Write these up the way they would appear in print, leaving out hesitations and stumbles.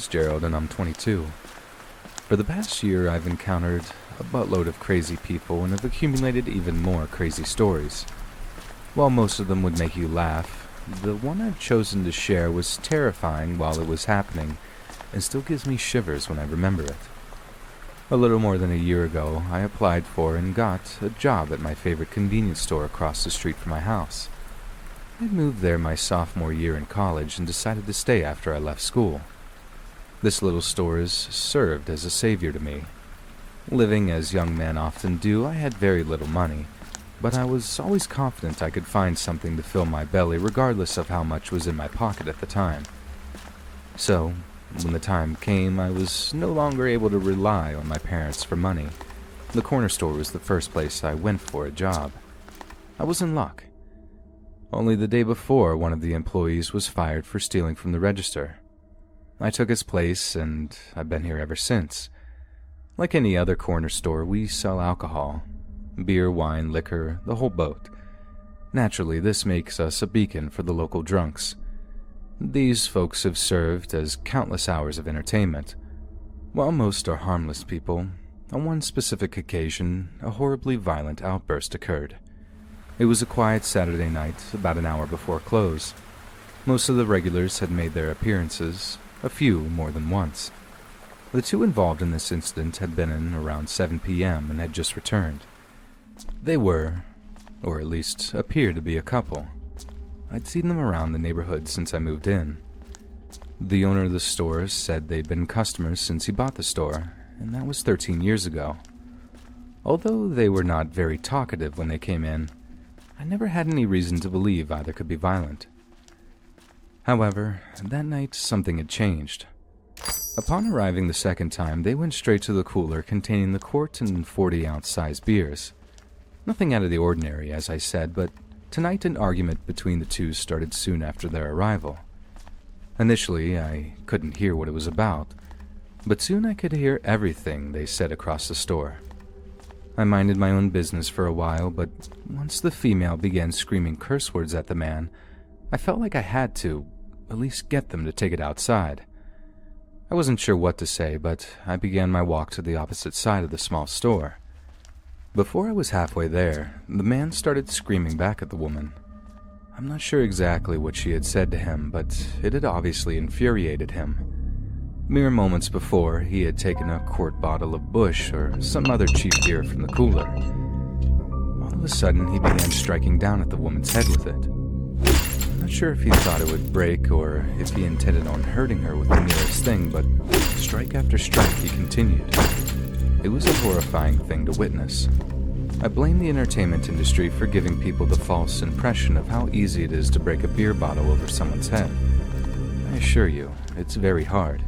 name's Gerald and I'm 22. For the past year, I've encountered a buttload of crazy people and have accumulated even more crazy stories. While most of them would make you laugh, the one I've chosen to share was terrifying while it was happening and still gives me shivers when I remember it. A little more than a year ago, I applied for and got a job at my favorite convenience store across the street from my house. I'd moved there my sophomore year in college and decided to stay after I left school. This little store has served as a savior to me. Living as young men often do, I had very little money, but I was always confident I could find something to fill my belly regardless of how much was in my pocket at the time. So, when the time came, I was no longer able to rely on my parents for money. The corner store was the first place I went for a job. I was in luck. Only the day before, one of the employees was fired for stealing from the register. I took his place, and I've been here ever since. Like any other corner store, we sell alcohol. Beer, wine, liquor, the whole boat. Naturally, this makes us a beacon for the local drunks. These folks have served as countless hours of entertainment. While most are harmless people, on one specific occasion, a horribly violent outburst occurred. It was a quiet Saturday night, about an hour before close. Most of the regulars had made their appearances, a few more than once. The two involved in this incident had been in around 7 p.m. and had just returned. They were, or at least appeared to be, a couple. I'd seen them around the neighborhood since I moved in. The owner of the store said they'd been customers since he bought the store, and that was 13 years ago. Although they were not very talkative when they came in, I never had any reason to believe either could be violent. However, that night something had changed. Upon arriving the second time, they went straight to the cooler containing the quart and 40-ounce size beers. Nothing out of the ordinary, as I said, but tonight an argument between the two started soon after their arrival. Initially, I couldn't hear what it was about, but soon I could hear everything they said across the store. I minded my own business for a while, but once the female began screaming curse words at the man, I felt like I had to at least get them to take it outside. I wasn't sure what to say, but I began my walk to the opposite side of the small store. Before I was halfway there, the man started screaming back at the woman. I'm not sure exactly what she had said to him, but it had obviously infuriated him. Mere moments before, he had taken a quart bottle of Busch or some other cheap beer from the cooler. All of a sudden, he began striking down at the woman's head with it. I'm not sure if he thought it would break or if he intended on hurting her with the nearest thing, but strike after strike he continued. It was a horrifying thing to witness. I blame the entertainment industry for giving people the false impression of how easy it is to break a beer bottle over someone's head. I assure you, it's very hard.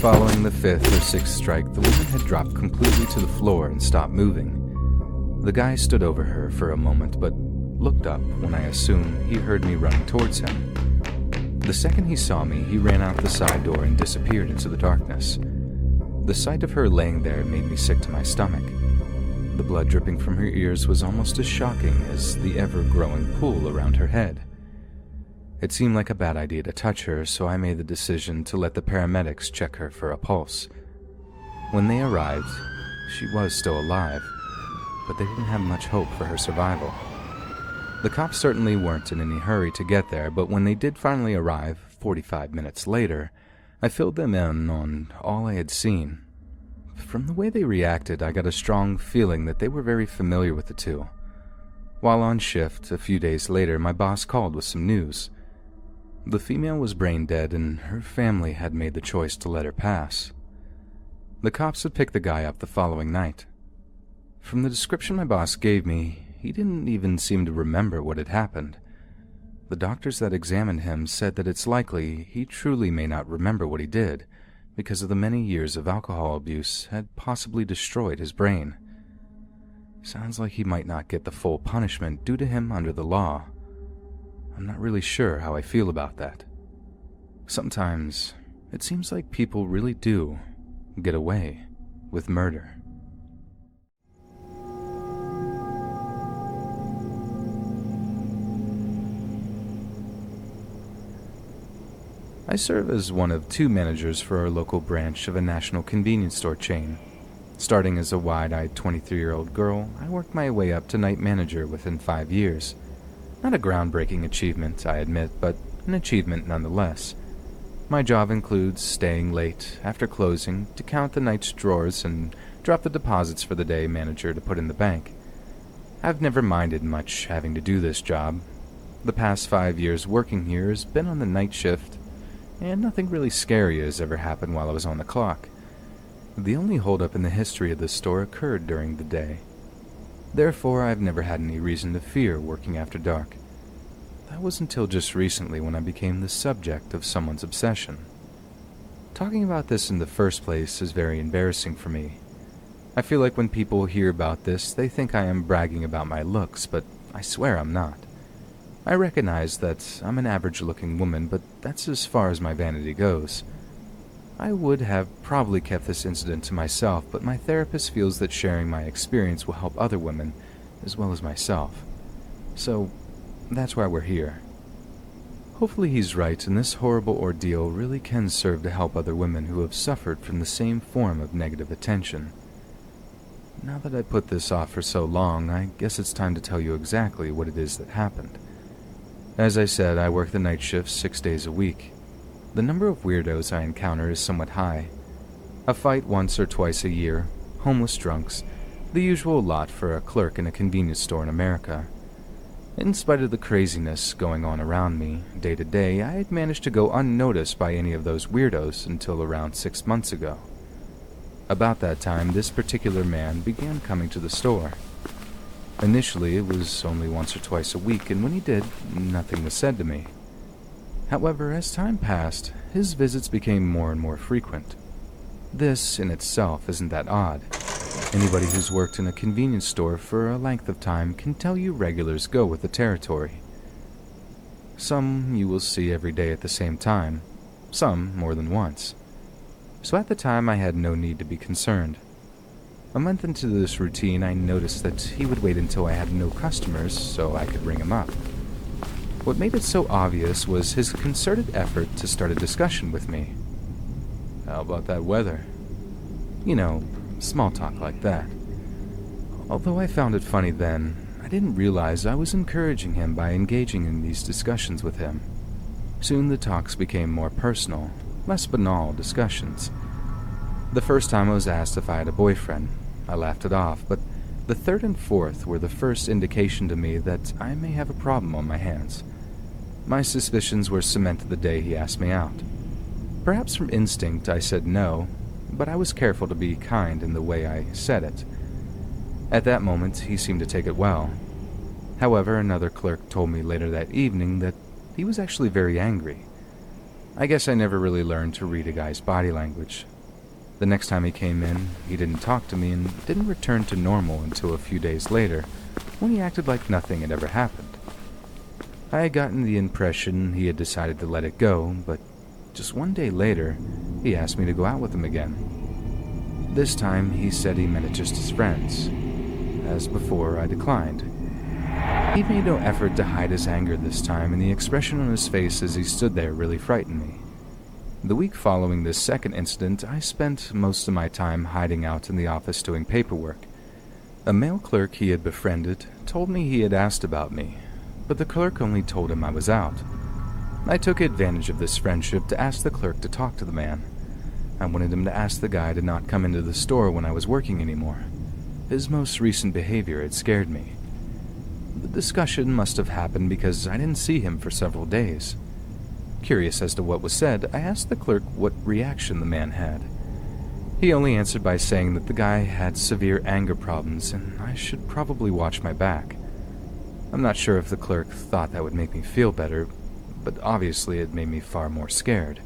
Following the fifth or sixth strike, the woman had dropped completely to the floor and stopped moving. The guy stood over her for a moment, but looked up when I assumed he heard me running towards him. The second he saw me, he ran out the side door and disappeared into the darkness. The sight of her laying there made me sick to my stomach. The blood dripping from her ears was almost as shocking as the ever-growing pool around her head. It seemed like a bad idea to touch her, so I made the decision to let the paramedics check her for a pulse. When they arrived, she was still alive, but they didn't have much hope for her survival. The cops certainly weren't in any hurry to get there, but when they did finally arrive, 45 minutes later, I filled them in on all I had seen. From the way they reacted, I got a strong feeling that they were very familiar with the two. While on shift, a few days later, my boss called with some news. The female was brain dead, and her family had made the choice to let her pass. The cops had picked the guy up the following night. From the description my boss gave me, he didn't even seem to remember what had happened. The doctors that examined him said that it's likely he truly may not remember what he did, because of the many years of alcohol abuse had possibly destroyed his brain. Sounds like he might not get the full punishment due to him under the law. I'm not really sure how I feel about that. Sometimes, it seems like people really do get away with murder. I serve as one of two managers for our local branch of a national convenience store chain. Starting as a wide-eyed 23-year-old girl, I worked my way up to night manager within 5 years. Not a groundbreaking achievement, I admit, but an achievement nonetheless. My job includes staying late after closing to count the night's drawers and drop the deposits for the day manager to put in the bank. I've never minded much having to do this job. The past 5 years working here has been on the night shift, and nothing really scary has ever happened while I was on the clock. The only holdup in the history of this store occurred during the day. Therefore, I've never had any reason to fear working after dark. That was until just recently when I became the subject of someone's obsession. Talking about this in the first place is very embarrassing for me. I feel like when people hear about this, they think I am bragging about my looks, but I swear I'm not. I recognize that I'm an average-looking woman, but that's as far as my vanity goes. I would have probably kept this incident to myself, but my therapist feels that sharing my experience will help other women, as well as myself. So, that's why we're here. Hopefully he's right, and this horrible ordeal really can serve to help other women who have suffered from the same form of negative attention. Now that I put this off for so long, I guess it's time to tell you exactly what it is that happened. As I said, I work the night shifts 6 days a week. The number of weirdos I encounter is somewhat high. A fight once or twice a year, homeless drunks, the usual lot for a clerk in a convenience store in America. In spite of the craziness going on around me, day to day, I had managed to go unnoticed by any of those weirdos until around 6 months ago. About that time, this particular man began coming to the store. Initially, it was only once or twice a week, and when he did, nothing was said to me. However, as time passed, his visits became more and more frequent. This, in itself, isn't that odd. Anybody who's worked in a convenience store for a length of time can tell you regulars go with the territory. Some you will see every day at the same time, some more than once. So at the time, I had no need to be concerned. A month into this routine, I noticed that he would wait until I had no customers so I could ring him up. What made it so obvious was his concerted effort to start a discussion with me. How about that weather? You know, small talk like that. Although I found it funny then, I didn't realize I was encouraging him by engaging in these discussions with him. Soon the talks became more personal, less banal discussions. The first time I was asked if I had a boyfriend, I laughed it off, but the third and fourth were the first indication to me that I may have a problem on my hands. My suspicions were cemented the day he asked me out. Perhaps from instinct I said no, but I was careful to be kind in the way I said it. At that moment, he seemed to take it well. However, another clerk told me later that evening that he was actually very angry. I guess I never really learned to read a guy's body language. The next time he came in, he didn't talk to me and didn't return to normal until a few days later, when he acted like nothing had ever happened. I had gotten the impression he had decided to let it go, but just one day later, he asked me to go out with him again. This time, he said he meant it just as friends. As before, I declined. He made no effort to hide his anger this time, and the expression on his face as he stood there really frightened me. The week following this second incident, I spent most of my time hiding out in the office doing paperwork. A male clerk he had befriended told me he had asked about me, but the clerk only told him I was out. I took advantage of this friendship to ask the clerk to talk to the man. I wanted him to ask the guy to not come into the store when I was working anymore. His most recent behavior had scared me. The discussion must have happened because I didn't see him for several days. Curious as to what was said, I asked the clerk what reaction the man had. He only answered by saying that the guy had severe anger problems and I should probably watch my back. I'm not sure if the clerk thought that would make me feel better, but obviously it made me far more scared.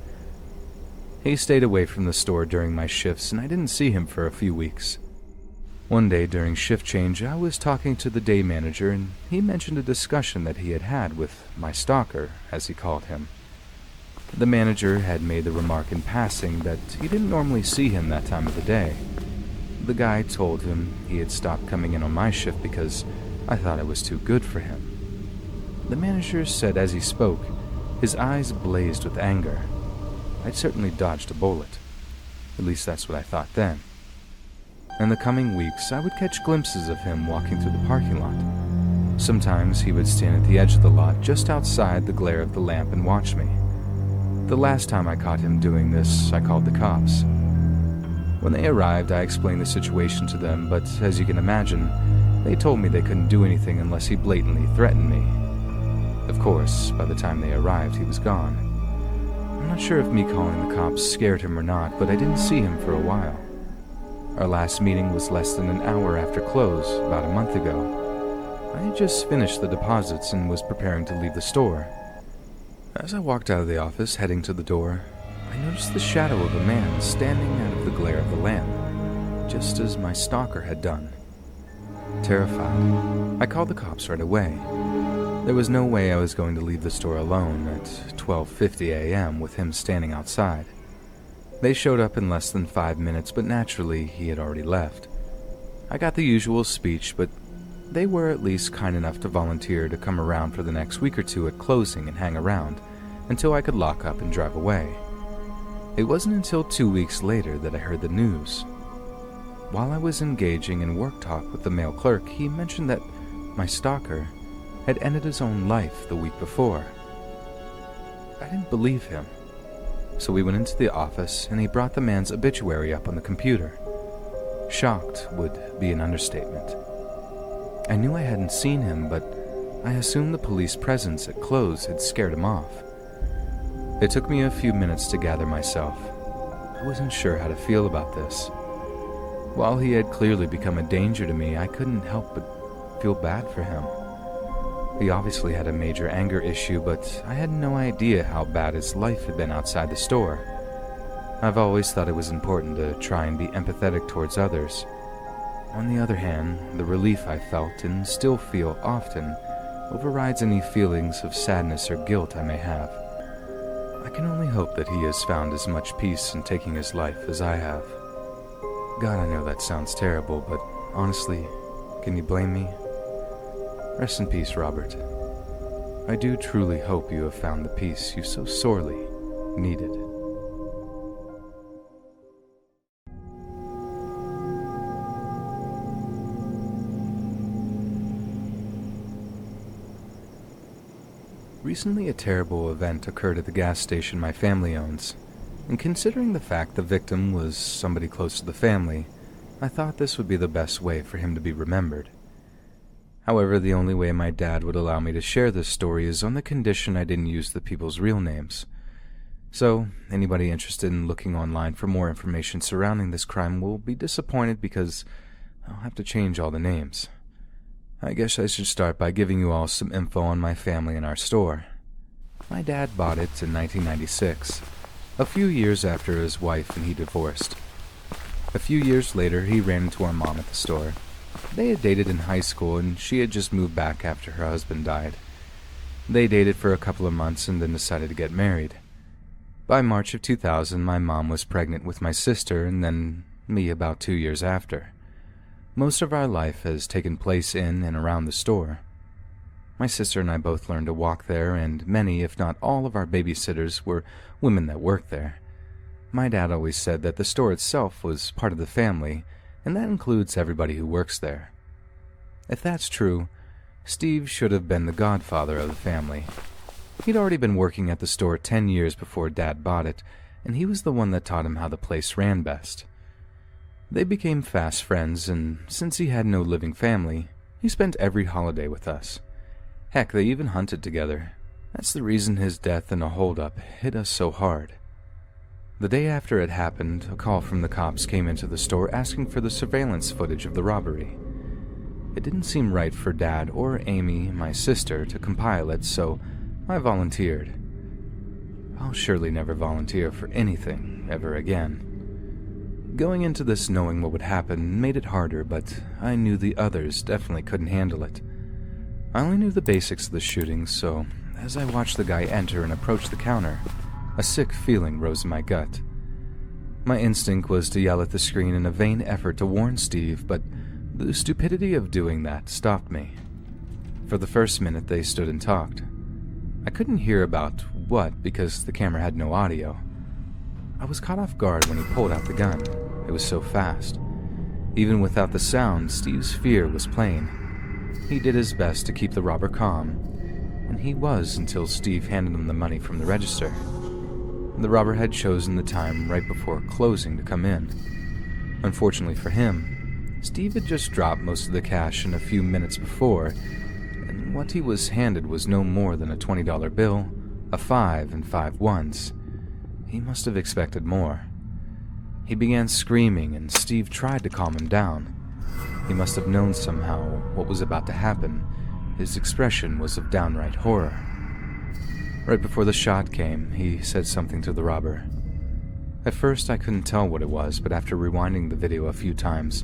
He stayed away from the store during my shifts and I didn't see him for a few weeks. One day during shift change, I was talking to the day manager and he mentioned a discussion that he had had with my stalker, as he called him. The manager had made the remark in passing that he didn't normally see him that time of the day. The guy told him he had stopped coming in on my shift because I thought I was too good for him. The manager said as he spoke, his eyes blazed with anger. I'd certainly dodged a bullet. At least that's what I thought then. In the coming weeks, I would catch glimpses of him walking through the parking lot. Sometimes he would stand at the edge of the lot just outside the glare of the lamp and watch me. The last time I caught him doing this, I called the cops. When they arrived, I explained the situation to them, but as you can imagine, they told me they couldn't do anything unless he blatantly threatened me. Of course, by the time they arrived, he was gone. I'm not sure if me calling the cops scared him or not, but I didn't see him for a while. Our last meeting was less than an hour after close, about a month ago. I had just finished the deposits and was preparing to leave the store. As I walked out of the office, heading to the door, I noticed the shadow of a man standing out of the glare of the lamp, just as my stalker had done. Terrified, I called the cops right away. There was no way I was going to leave the store alone at 12:50 a.m. with him standing outside. They showed up in less than 5 minutes, but naturally, he had already left. I got the usual speech, but they were at least kind enough to volunteer to come around for the next week or two at closing and hang around until I could lock up and drive away. It wasn't until 2 weeks later that I heard the news. While I was engaging in work talk with the male clerk, he mentioned that my stalker had ended his own life the week before. I didn't believe him, so we went into the office and he brought the man's obituary up on the computer. Shocked would be an understatement. I knew I hadn't seen him, but I assumed the police presence at close had scared him off. It took me a few minutes to gather myself. I wasn't sure how to feel about this. While he had clearly become a danger to me, I couldn't help but feel bad for him. He obviously had a major anger issue, but I had no idea how bad his life had been outside the store. I've always thought it was important to try and be empathetic towards others. On the other hand, the relief I felt and still feel often overrides any feelings of sadness or guilt I may have. I can only hope that he has found as much peace in taking his life as I have. God, I know that sounds terrible, but honestly, can you blame me? Rest in peace, Robert. I do truly hope you have found the peace you so sorely needed. Recently, a terrible event occurred at the gas station my family owns, and considering the fact the victim was somebody close to the family, I thought this would be the best way for him to be remembered. However, the only way my dad would allow me to share this story is on the condition I didn't use the people's real names. So, anybody interested in looking online for more information surrounding this crime will be disappointed because I'll have to change all the names. I guess I should start by giving you all some info on my family and our store. My dad bought it in 1996, a few years after his wife and he divorced. A few years later, he ran into our mom at the store. They had dated in high school, and she had just moved back after her husband died. They dated for a couple of months and then decided to get married. By March of 2000, my mom was pregnant with my sister and then me about 2 years after. Most of our life has taken place in and around the store. My sister and I both learned to walk there, and many, if not all, of our babysitters were women that worked there. My dad always said that the store itself was part of the family, and that includes everybody who works there. If that's true, Steve should have been the godfather of the family. He'd already been working at the store 10 years before Dad bought it, and he was the one that taught him how the place ran best. They became fast friends, and since he had no living family, he spent every holiday with us. Heck, they even hunted together. That's the reason his death in a holdup hit us so hard. The day after it happened, a call from the cops came into the store asking for the surveillance footage of the robbery. It didn't seem right for Dad or Amy, my sister, to compile it, so I volunteered. I'll surely never volunteer for anything ever again. Going into this knowing what would happen made it harder, but I knew the others definitely couldn't handle it. I only knew the basics of the shooting, so as I watched the guy enter and approach the counter, a sick feeling rose in my gut. My instinct was to yell at the screen in a vain effort to warn Steve, but the stupidity of doing that stopped me. For the first minute, they stood and talked. I couldn't hear about what because the camera had no audio. I was caught off guard when he pulled out the gun. It was so fast. Even without the sound, Steve's fear was plain. He did his best to keep the robber calm, and he was until Steve handed him the money from the register. The robber had chosen the time right before closing to come in. Unfortunately for him, Steve had just dropped most of the cash in a few minutes before, and what he was handed was no more than a $20 bill, a 5 and 5 ones. He must have expected more. He began screaming, and Steve tried to calm him down. He must have known somehow what was about to happen. His expression was of downright horror. Right before the shot came, he said something to the robber. At first, I couldn't tell what it was, but after rewinding the video a few times,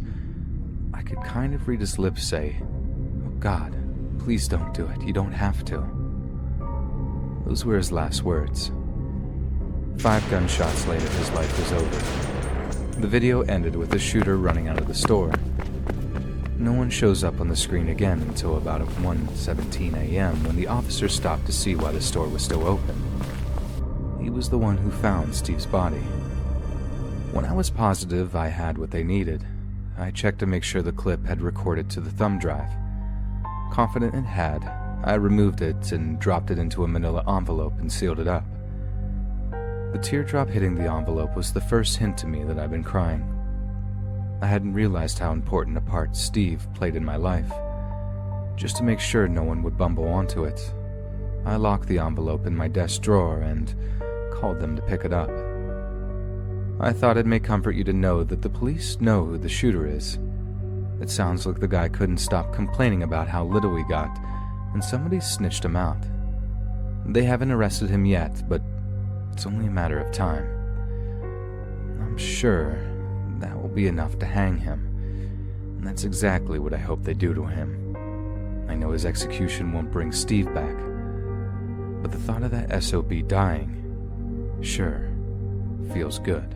I could kind of read his lips say, "Oh God, please don't do it. You don't have to." Those were his last words. 5 gunshots later, his life was over. The video ended with the shooter running out of the store. No one shows up on the screen again until about 1:17 a.m. when the officer stopped to see why the store was still open. He was the one who found Steve's body. When I was positive I had what they needed, I checked to make sure the clip had recorded to the thumb drive. Confident it had, I removed it and dropped it into a manila envelope and sealed it up. The teardrop hitting the envelope was the first hint to me that I'd been crying. I hadn't realized how important a part Steve played in my life. Just to make sure no one would bumble onto it, I locked the envelope in my desk drawer and called them to pick it up. I thought it may comfort you to know that the police know who the shooter is. It sounds like the guy couldn't stop complaining about how little he got, and somebody snitched him out. They haven't arrested him yet, but it's only a matter of time. I'm sure that will be enough to hang him, and that's exactly what I hope they do to him. I know his execution won't bring Steve back, but the thought of that SOB dying, sure, feels good.